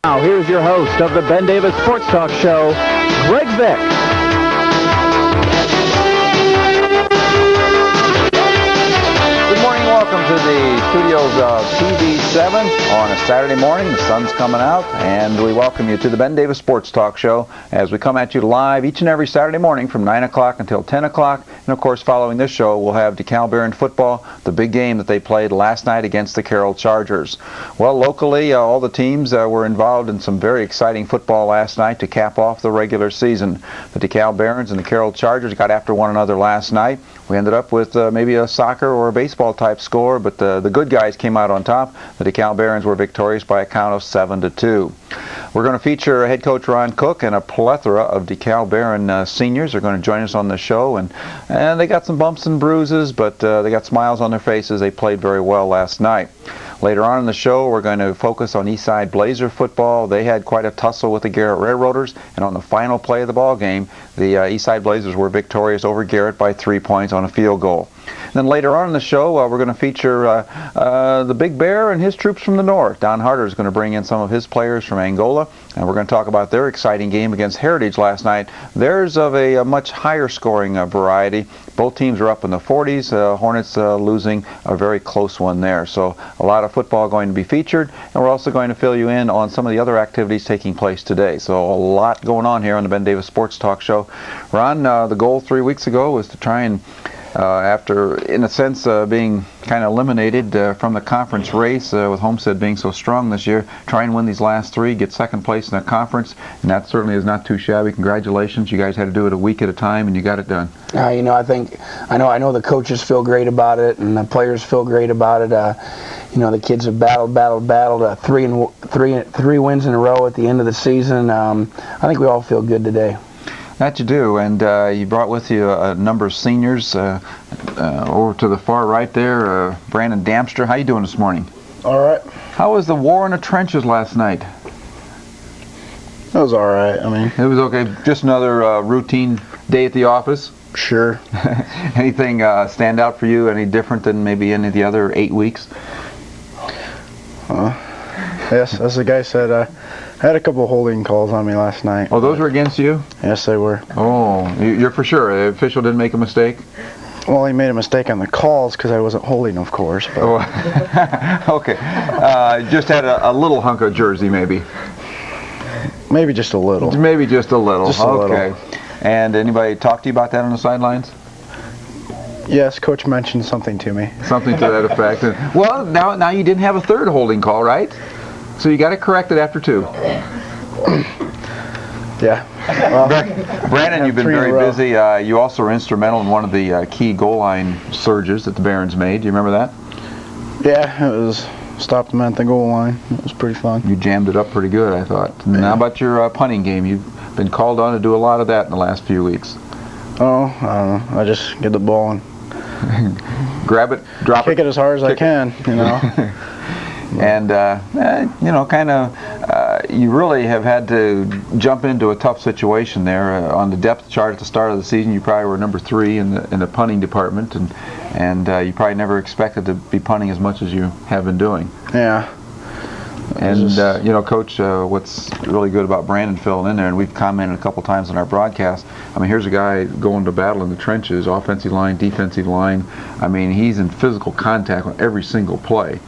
Now, here's your host of the Ben Davis Sports Talk Show, Greg Vick. Good morning, welcome to the studios of TV7 on a Saturday morning. The sun's coming out, and we welcome you to the Ben Davis Sports Talk Show as we come at you live each and every Saturday morning from 9 o'clock until 10 o'clock. And of course, following this show, we'll have DeKalb Barron football, the big game that they played last night against the Carroll Chargers. Well, locally, all the teams were involved in some very exciting football last night to cap off the regular season. The DeKalb Barons and the Carroll Chargers got after one another last night. We ended up with maybe a soccer or a baseball type score, but the good guys came out on top. The DeKalb Barons were victorious by a count of 7-2. We're going to feature head coach Ron Cook, and a plethora of DeKalb Barron seniors are going to join us on the show, and they got some bumps and bruises, but they got smiles on their faces. They played very well last night. Later on in the show, we're going to focus on Eastside Blazer football. They had quite a tussle with the Garrett Railroaders, and on the final play of the ball game, the Eastside Blazers were victorious over Garrett by 3 points on a field goal. Then later on in the show, we're going to feature the Big Bear and his troops from the north. Don Harder is going to bring in some of his players from Angola, and we're going to talk about their exciting game against Heritage last night. Theirs of a much higher scoring variety. Both teams are up in the 40s. Hornets losing a very close one there. So a lot of football going to be featured, and we're also going to fill you in on some of the other activities taking place today. So a lot going on here on the Ben Davis Sports Talk Show. Ron, the goal 3 weeks ago was to try and after, in a sense, being kind of eliminated from the conference race, with Homestead being so strong this year, try and win these last three, get second place in the conference, and that certainly is not too shabby. Congratulations. You guys had to do it a week at a time, and you got it done. I know the coaches feel great about it, and the players feel great about it. The kids have battled. Three wins in a row at the end of the season. I think we all feel good today. That you do, and you brought with you a number of seniors over to the far right there. Brandon Damster, how you doing this morning? All right. How was the war in the trenches last night? It was all right. I mean, it was okay. Just another routine day at the office. Sure. Anything stand out for you? Any different than maybe any of the other 8 weeks? Yes, as the guy said, I had a couple of holding calls on me last night. Oh, those were against you? Yes, they were. Oh, you're for sure. The official didn't make a mistake? Well, he made a mistake on the calls because I wasn't holding, of course. But. Oh, okay. Just had a little hunk of jersey, maybe. Maybe just a little. Maybe just a little. Just a okay. little. And anybody talk to you about that on the sidelines? Yes, Coach mentioned something to me. Something to that effect. Well, now you didn't have a third holding call, right? So you got it corrected after two. Yeah. Well, Brandon, you've been very busy. You also were instrumental in one of the key goal line surges that the Barons made. Do you remember that? Yeah, it was stopped them at the goal line. It was pretty fun. You jammed it up pretty good, I thought. Yeah. Now about your punting game, you've been called on to do a lot of that in the last few weeks. Oh, I don't know. I just get the ball and grab it, drop it. Kick it as hard as I can, you know. And, you really have had to jump into a tough situation there. On the depth chart at the start of the season, you probably were number 3 in the punting department, and you probably never expected to be punting as much as you have been doing. Yeah. And, Coach, what's really good about Brandon filling in there, and we've commented a couple times on our broadcast, I mean, here's a guy going to battle in the trenches, offensive line, defensive line. I mean, he's in physical contact on every single play.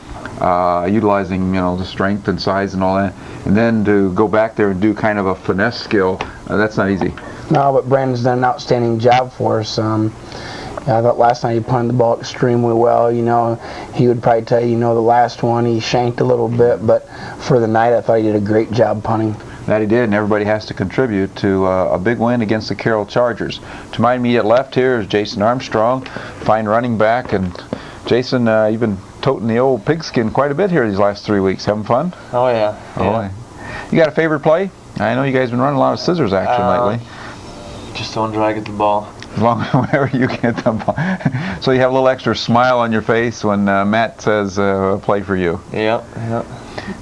Utilizing the strength and size and all that, and then to go back there and do kind of a finesse skill, that's not easy. No, but Brandon's done an outstanding job for us. I thought last night he punted the ball extremely well. He would probably tell you, the last one he shanked a little bit, but for the night I thought he did a great job punting. That he did, and everybody has to contribute to a big win against the Carroll Chargers. To my immediate left here is Jason Armstrong, fine running back, and Jason, you've been toting the old pigskin quite a bit here these last 3 weeks. Having fun? Oh, yeah. You got a favorite play? I know you guys have been running a lot of scissors action lately. Just don't drag at the ball. As long as whenever you get the ball. So you have a little extra smile on your face when Matt says play for you. Yep.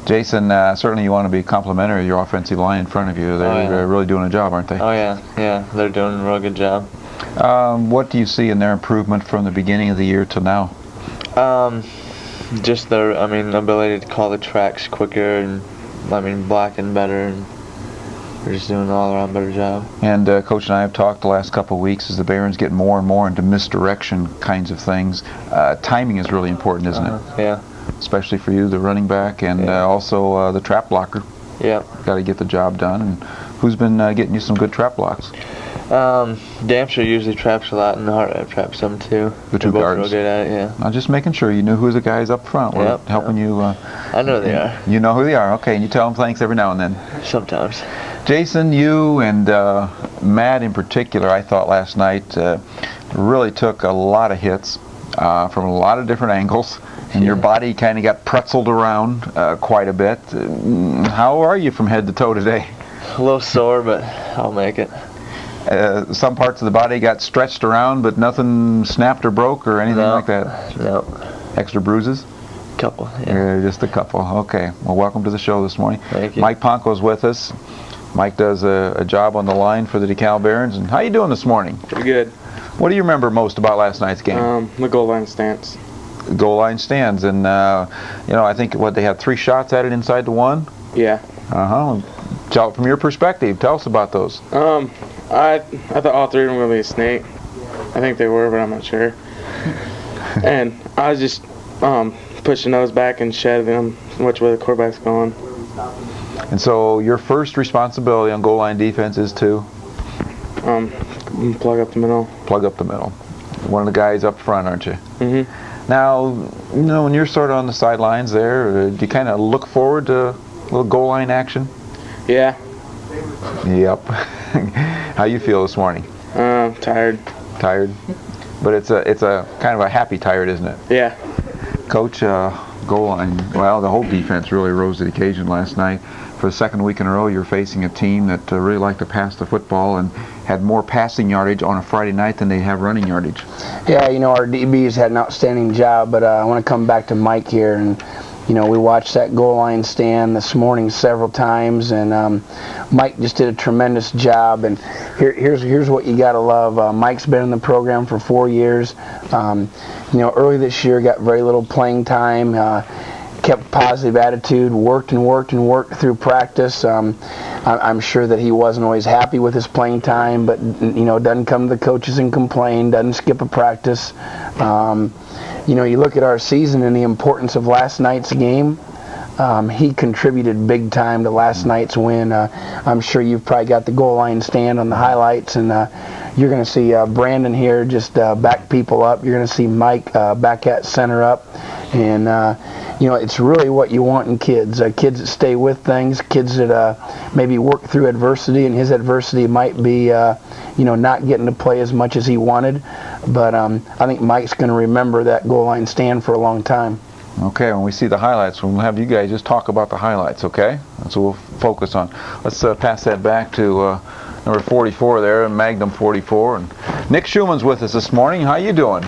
Jason, certainly you want to be complimentary of your offensive line in front of you. They're really doing a job, aren't they? Oh, yeah. They're doing a real good job. What do you see in their improvement from the beginning of the year to now? Just their, ability to call the tracks quicker and blocking better, and we're just doing an all-around better job. And Coach and I have talked the last couple of weeks as the Barons get more and more into misdirection kinds of things. Timing is really important, isn't it? Yeah. Especially for you, the running back, and also the trap blocker. Yeah. Got to get the job done. And who's been getting you some good trap blocks? Damster usually traps a lot, and Hart traps some too. The two They're both guards. real good at it, yeah. I'm just making sure you knew who the guys up front were helping you. I know they are. You know who they are. Okay, and you tell them thanks every now and then. Sometimes. Jason, you and Matt in particular, I thought last night really took a lot of hits from a lot of different angles, and your body kind of got pretzeled around quite a bit. How are you from head to toe today? A little sore, but I'll make it. Some parts of the body got stretched around, but nothing snapped or broke or anything like that? No. Extra bruises? Couple, yeah. Just a couple. Okay. Well, welcome to the show this morning. Thank you. Mike Ponko's with us. Mike does a job on the line for the DeKalb Barons. And how you doing this morning? Pretty good. What do you remember most about last night's game? The goal line stance. Goal line stands. And, I think, they had 3 shots at it inside the 1? Yeah. Tell, from your perspective, tell us about those. I thought all 3 of them were going to be a snake. I think they were, but I'm not sure. And I was just pushing those back and shedding them which way the quarterback's going. And so your first responsibility on goal line defense is to? Plug up the middle. Plug up the middle. One of the guys up front, aren't you? Mm-hmm. Now, when you're sort of on the sidelines there, do you kind of look forward to a little goal line action? Yeah. Yep. How you feel this morning? Tired. Tired? But it's a kind of a happy tired, isn't it? Yeah. Coach, goal line, the whole defense really rose to the occasion last night. For the second week in a row, you're facing a team that really liked to pass the football and had more passing yardage on a Friday night than they have running yardage. Yeah, our DBs had an outstanding job, but I want to come back to Mike here. And we watched that goal line stand this morning several times, and Mike just did a tremendous job. And here's what you got to love. Mike's been in the program for 4 years. Early this year, got very little playing time. Kept a positive attitude, worked through practice. I'm sure that he wasn't always happy with his playing time, but doesn't come to the coaches and complain, doesn't skip a practice. You look at our season and the importance of last night's game. He contributed big time to last night's win. I'm sure you've probably got the goal line stand on the highlights, and you're going to see Brandon here just back people up. You're going to see Mike back at center up, and it's really what you want in kids. Kids that stay with things, kids that maybe work through adversity, and his adversity might be not getting to play as much as he wanted. But I think Mike's going to remember that goal line stand for a long time. Okay, when we see the highlights, we'll have you guys just talk about the highlights, okay? That's what we'll focus on. Let's pass that back to number 44 there, Magnum 44. And Nick Schumann's with us this morning. How you doing?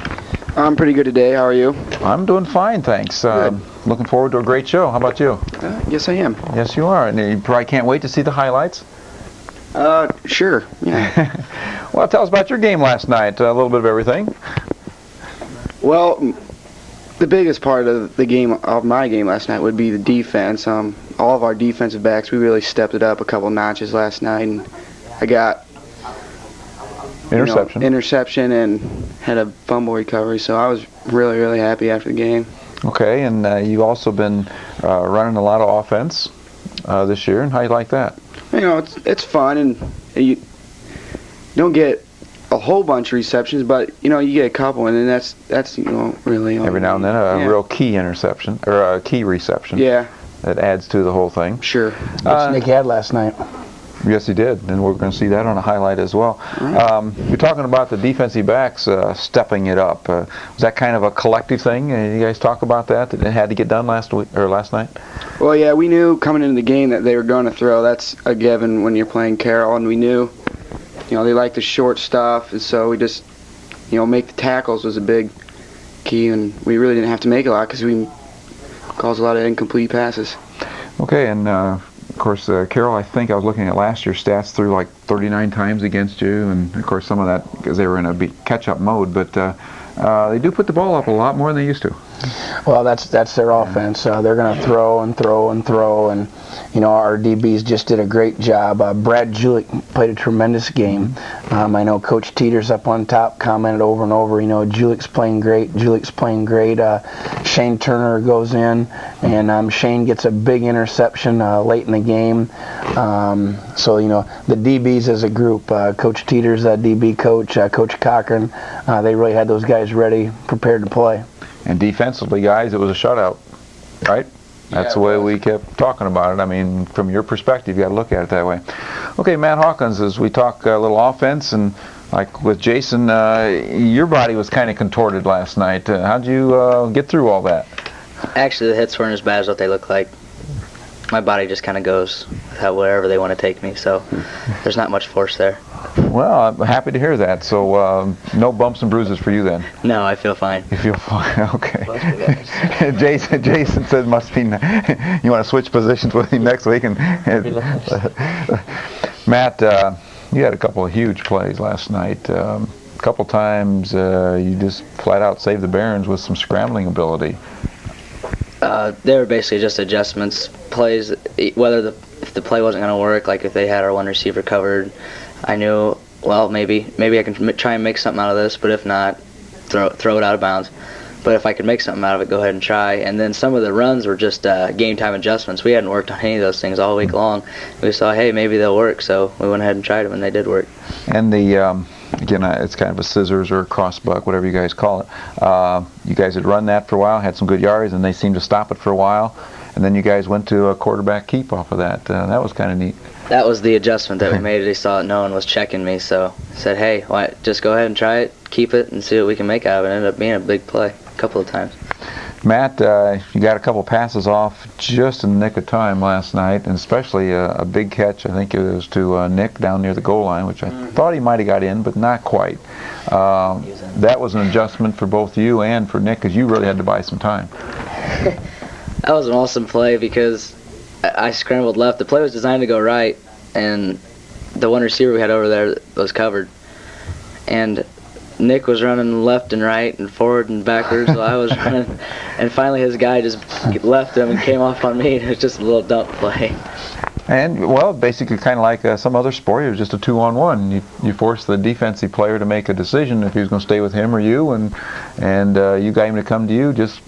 I'm pretty good today. How are you? I'm doing fine, thanks. Looking forward to a great show. How about you? Yes, I am. Yes, you are. And you probably can't wait to see the highlights? Sure. Yeah. Well, tell us about your game last night. A little bit of everything. Well, the biggest part of my game last night would be the defense. All of our defensive backs, we really stepped it up a couple notches last night, and I got interception and had a fumble recovery, so I was really, really happy after the game. Okay, and you've also been running a lot of offense this year, and how you like that? It's fun, and you don't get a whole bunch of receptions, but you get a couple, and then that's really every now and then a real key interception or a key reception. Yeah, that adds to the whole thing. Sure. Which Nick had last night. Yes, he did, and we're going to see that on a highlight as well. Right. You're talking about the defensive backs stepping it up. Was that kind of a collective thing? You guys talk about that it had to get done last night? Well, yeah, we knew coming into the game that they were going to throw. That's a given when you're playing Carroll, and we knew, they like the short stuff, and so we just, make the tackles was a big key, and we really didn't have to make a lot because we caused a lot of incomplete passes. Okay, and of course, Carroll, I think I was looking at last year's stats, threw like 39 times against you, and of course some of that because they were in a catch-up mode, but they do put the ball up a lot more than they used to. Well, that's their offense. They're going to throw and throw and throw, and our DBs just did a great job. Brad Julick played a tremendous game. I know Coach Teeter's up on top commented over and over. Julick's playing great. Shane Turner goes in, and Shane gets a big interception late in the game. So the DBs as a group, Coach Teeter's DB coach, Coach Cochran, they really had those guys ready, prepared to play. And defensively, guys, it was a shutout, right? That's the way we kept talking about it. I mean, from your perspective, you got to look at it that way. Okay, Matt Hawkins, as we talk a little offense, and like with Jason, your body was kind of contorted last night. How'd you get through all that? Actually, the hits weren't as bad as what they look like. My body just kind of goes wherever they want to take me, so there's not much force there. Well, I'm happy to hear that. So no bumps and bruises for you then? No, I feel fine. You feel fine, okay. Jason said must be you want to switch positions with him next week. And Matt, you had a couple of huge plays last night. A couple times you just flat out saved the Barons with some scrambling ability. They were basically just adjustments, plays. Whether if the play wasn't going to work, like if they had our one receiver covered, I knew, well, maybe I can try and make something out of this, but if not, throw it out of bounds. But if I could make something out of it, go ahead and try. And then some of the runs were just game time adjustments. We hadn't worked on any of those things all week long. We saw, hey, maybe they'll work, so we went ahead and tried them, and they did work. And the again, it's kind of a scissors or a crossbuck, whatever you guys call it. You guys had run that for a while, had some good yards, and they seemed to stop it for a while. And then you guys went to a quarterback keep off of that. That was kind of neat. That was the adjustment that we made. They saw it, no one was checking me, so I said, hey, just go ahead and try it, keep it, and see what we can make out of it. It ended up being a big play a couple of times. Matt, you got a couple passes off just in the nick of time last night, and especially a big catch. I think it was to Nick down near the goal line, which I thought he might have got in, but not quite. That was an adjustment for both you and for Nick, because you really had to buy some time. That was an awesome play because I scrambled left. The play was designed to go right, and the one receiver we had over there was covered. And Nick was running left and right and forward and backwards while I was running. And finally his guy just left him and came off on me. It was just a little dump play. And, well, basically kind of like some other sport, it was just a 2-on-1. You forced the defensive player to make a decision if he was going to stay with him or you, and you got him to come to you just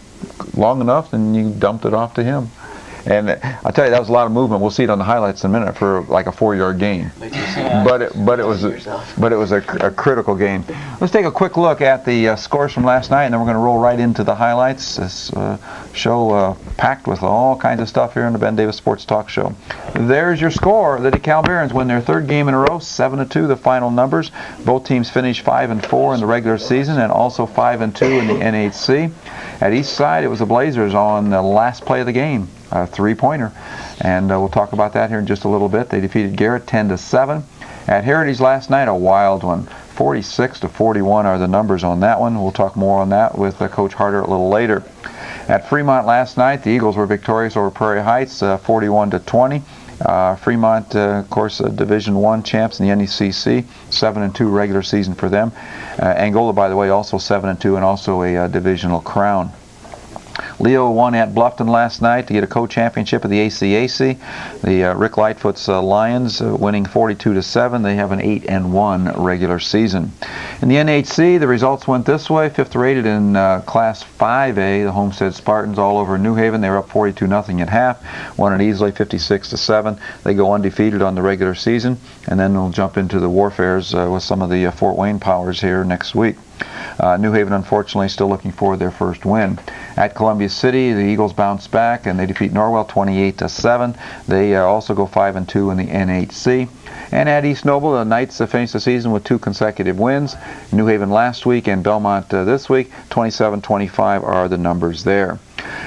long enough, and you dumped it off to him. And I'll tell you, that was a lot of movement. We'll see it on the highlights in a minute for like a 4-yard gain. But it was a critical game. Let's take a quick look at the scores from last night, and then we're going to roll right into the highlights. This show packed with all kinds of stuff here on the Ben Davis Sports Talk Show. There's your score. The DeKalb Barons win their third game in a row, 7-2. The final numbers. Both teams finished 5-4 in the regular season, and also 5-2 in the NHC. At each side, it was the Blazers on the last play of the game. A three-pointer, and we'll talk about that here in just a little bit. They defeated Garrett 10-7. At Heritage last night, a wild one, 46-41 are the numbers on that one. We'll talk more on that with Coach Harder a little later. At Fremont last night, the Eagles were victorious over Prairie Heights, 41-20. Fremont, of course, Division I champs in the NECC, 7-2 regular season for them. Angola, by the way, also 7-2 and also a divisional crown. Leo won at Bluffton last night to get a co-championship of the ACAC. The Rick Lightfoot's Lions winning 42-7. They have an 8-1 regular season. In the NHC, the results went this way. Fifth rated in Class 5A, the Homestead Spartans all over New Haven. They were up 42-0 at half. Won it easily, 56-7. They go undefeated on the regular season, and then we'll jump into the warfares with some of the Fort Wayne powers here next week. New Haven, unfortunately, still looking for their first win. At Columbia City, the Eagles bounce back and they defeat Norwell 28-7. They also go 5-2 in the NHC. And at East Noble, the Knights finished the season with 2 consecutive wins. New Haven last week and Belmont this week. 27-25 are the numbers there.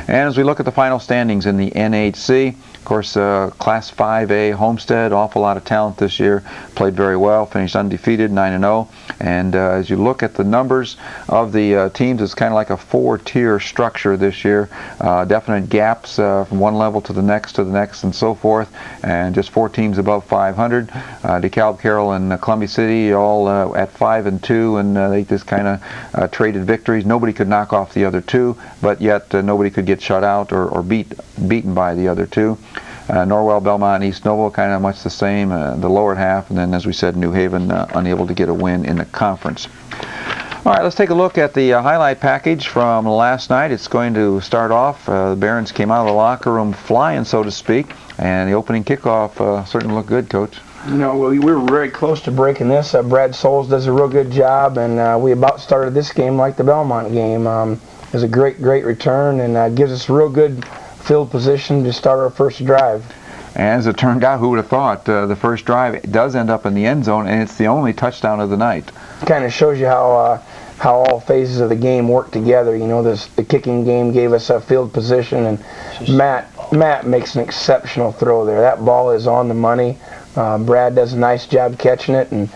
And as we look at the final standings in the NHC, of course, Class 5A Homestead, awful lot of talent this year, played very well, finished undefeated, 9-0. And as you look at the numbers of the teams, it's kind of like a 4-tier structure this year. Definite gaps from one level to the next and so forth. And just 4 teams above 500. DeKalb, Carroll, and Columbia City all at 5-2, and they just kind of traded victories. Nobody could knock off the other 2, but yet nobody could get shut out or beaten by the other 2. Norwell, Belmont, and East Noble kind of much the same, the lower half, and then as we said, New Haven unable to get a win in the conference. All right, let's take a look at the highlight package from last night. It's going to start off. The Barons came out of the locker room flying, so to speak, and the opening kickoff certainly looked good, Coach. You know, we were very close to breaking this. Brad Souls does a real good job, and we about started this game like the Belmont game. It was a great return, and gives us real good field position to start our first drive. And as it turned out, who would have thought, the first drive does end up in the end zone, and it's the only touchdown of the night. Kind of shows you how all phases of the game work together. You know, the kicking game gave us a field position, and Matt makes an exceptional throw there. That ball is on the money. Brad does a nice job catching it, and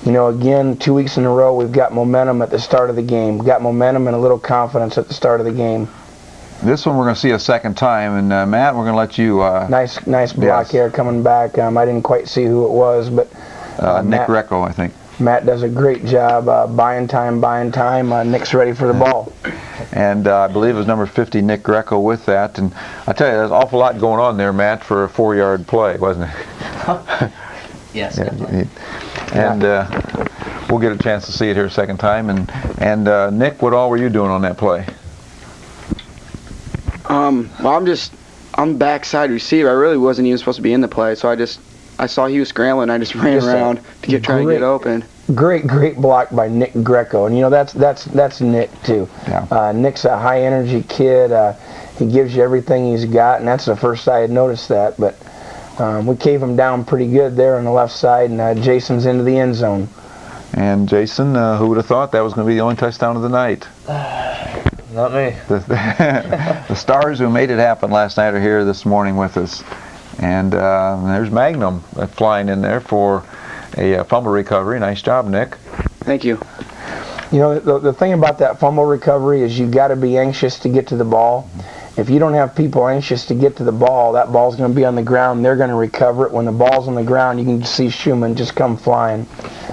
you know, again, 2 weeks in a row, we've got momentum at the start of the game. Got momentum and a little confidence at the start of the game. This one we're going to see a second time, and Matt, we're going to let you... nice block here coming back. I didn't quite see who it was, but... Nick Greco, I think. Matt does a great job buying time. Nick's ready for the ball. And I believe it was number 50, Nick Greco, with that. And I tell you, there's an awful lot going on there, Matt, for a 4-yard play, wasn't it? Yes, yeah, definitely. And we'll get a chance to see it here a second time. And Nick, what all were you doing on that play? Well, I'm backside receiver. I really wasn't even supposed to be in the play, so I saw he was scrambling. I just ran around to try to get open. Great block by Nick Greco, and you know that's Nick too. Yeah. Nick's a high energy kid. He gives you everything he's got, and that's the first I had noticed that. But we caved him down pretty good there on the left side, and Jason's into the end zone. And Jason, who would have thought that was going to be the only touchdown of the night? Not me. The stars who made it happen last night are here this morning with us. And there's Magnum flying in there for a fumble recovery. Nice job, Nick. Thank you. You know, the thing about that fumble recovery is you got to be anxious to get to the ball. If you don't have people anxious to get to the ball, that ball's going to be on the ground. They're going to recover it. When the ball's on the ground, you can see Schumann just come flying.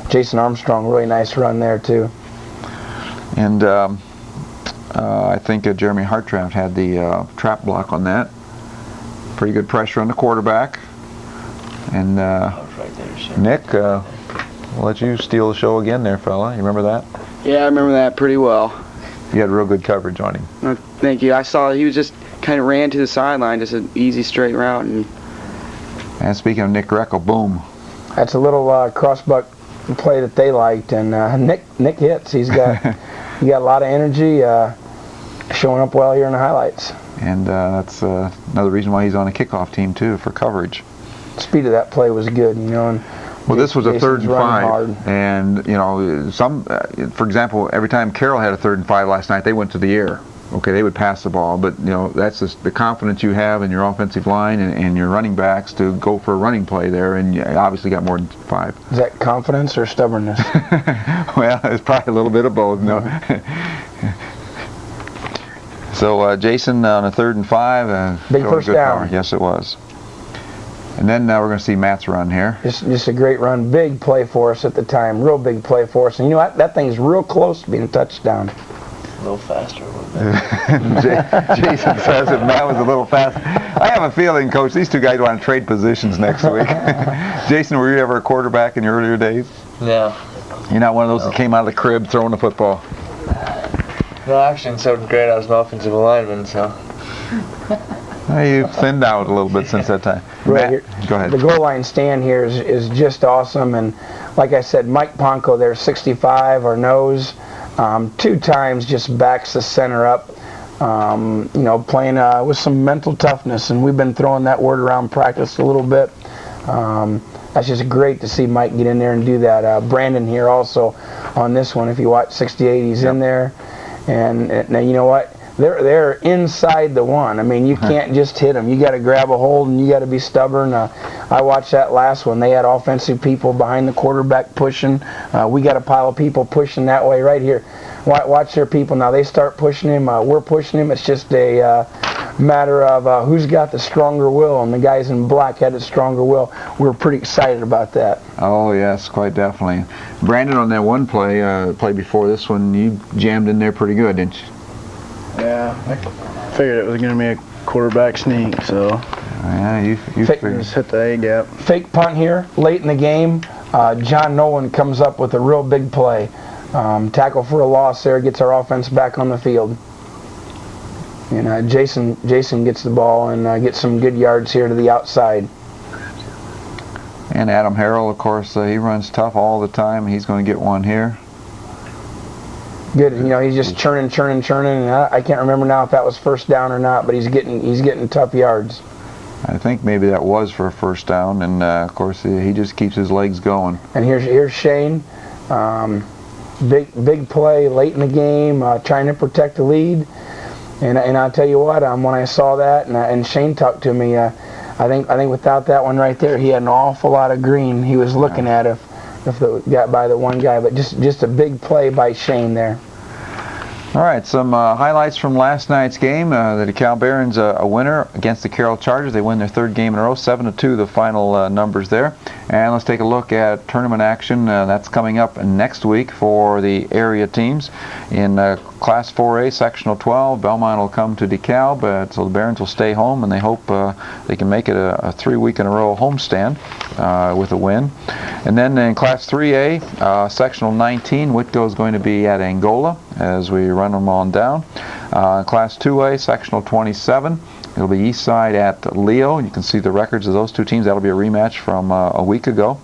Jason Armstrong, really nice run there too. And I think Jeremy Hartranft had the trap block on that. Pretty good pressure on the quarterback. And Nick, we'll let you steal the show again there, fella. You remember that? Yeah, I remember that pretty well. You had real good coverage on him. Thank you. I saw he was just kind of ran to the sideline, just an easy straight route. And speaking of Nick Greco, boom. That's a little crossbuck play that they liked, and Nick hits. He got a lot of energy, showing up well here in the highlights. And that's another reason why he's on a kickoff team too, for coverage. The speed of that play was good, you know. And well, this was a Jason's 3rd and 5, hard. and you know, for example, every time Carroll had a 3rd and 5 last night, they went to the air. Okay, they would pass the ball, but you know, that's just the confidence you have in your offensive line and your running backs to go for a running play there, and you obviously got more than 5. Is that confidence or stubbornness? Well, it's probably a little bit of both. No. So Jason on a 3rd and 5. Big first down. Power. Yes, it was. And then we're going to see Matt's run here. Just a great run. Big play for us at the time. Real big play for us. And you know, that thing's real close to being a touchdown. A little faster. Jason says that Matt was a little fast. I have a feeling, Coach, these two guys want to trade positions next week. Jason, were you ever a quarterback in your earlier days? No. You're not one of those that came out of the crib throwing the football? No, actually in 7th grade I was an offensive lineman, so. You've thinned out a little bit since that time. Right Matt, here, go ahead. The goal line stand here is just awesome, and like I said, Mike Ponko there, 65, our nose, 2 times just backs the center up. You know, playing with some mental toughness, and we've been throwing that word around practice a little bit. That's just great to see Mike get in there and do that. Brandon here also on this one, if you watch 68, he's in there. And now you know what? they're inside the one. I mean, you can't just hit them. You got to grab a hold and you got to be stubborn. I watched that last one. They had offensive people behind the quarterback pushing. We got a pile of people pushing that way right here. Watch their people now. They start pushing him. We're pushing him. It's just a matter of who's got the stronger will, and the guys in black had the stronger will. We were pretty excited about that. Oh yes, quite definitely. Brandon, on that one play before this one, you jammed in there pretty good, didn't you? Yeah, I figured it was going to be a quarterback sneak, so yeah, you figured. Just hit the A gap. Fake punt here late in the game. John Nolan comes up with a real big play. Tackle for a loss there, gets our offense back on the field. And Jason gets the ball and gets some good yards here to the outside. And Adam Harrell, of course, he runs tough all the time. He's going to get one here. Good, he's just churning, and I can't remember now if that was first down or not, but he's getting tough yards. I think maybe that was for a first down, and of course he just keeps his legs going. And here's Shane, big play late in the game, trying to protect the lead. And I'll tell you what, when I saw that, and Shane talked to me, I think without that one right there, he had an awful lot of green he was looking at if it got by the one guy. But just a big play by Shane there. All right, some highlights from last night's game. The DeKalb Barons a winner against the Carroll Chargers. They win their third game in a row, 7-2 the final numbers there. And let's take a look at tournament action. That's coming up next week for the area teams. In Class 4A, Sectional 12, Belmont will come to DeKalb, so the Barons will stay home, and they hope they can make it a 3-week-in-a-row homestand with a win. And then in Class 3A, Sectional 19, Whitgo is going to be at Angola as we run them on down. Class 2A, Sectional 27, it'll be Eastside at Leo. You can see the records of those two teams. That'll be a rematch from a week ago.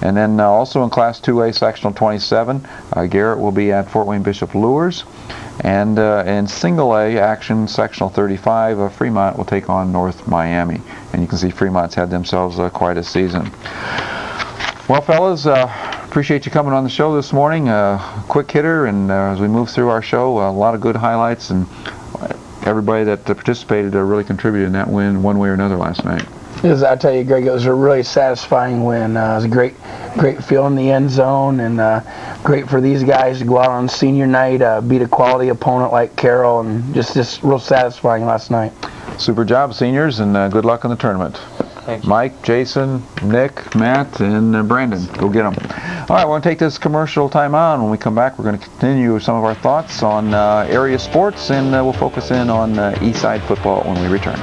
And then also in Class 2A, Sectional 27, Garrett will be at Fort Wayne Bishop Lures. And in Single A action, Sectional 35, Fremont will take on North Miami. And you can see Fremont's had themselves quite a season. Well, fellas, appreciate you coming on the show this morning. Quick hitter, and as we move through our show, a lot of good highlights, and everybody that participated really contributed in that win one way or another last night. I tell you, Greg, it was a really satisfying win. It was a great feel in the end zone, and great for these guys to go out on senior night, beat a quality opponent like Carroll, and just real satisfying last night. Super job, seniors, and good luck in the tournament. Thank you. Mike, Jason, Nick, Matt, and Brandon. Go get them. All right, we're going to take this commercial time out. When we come back, we're going to continue some of our thoughts on area sports, and we'll focus in on Eastside football when we return.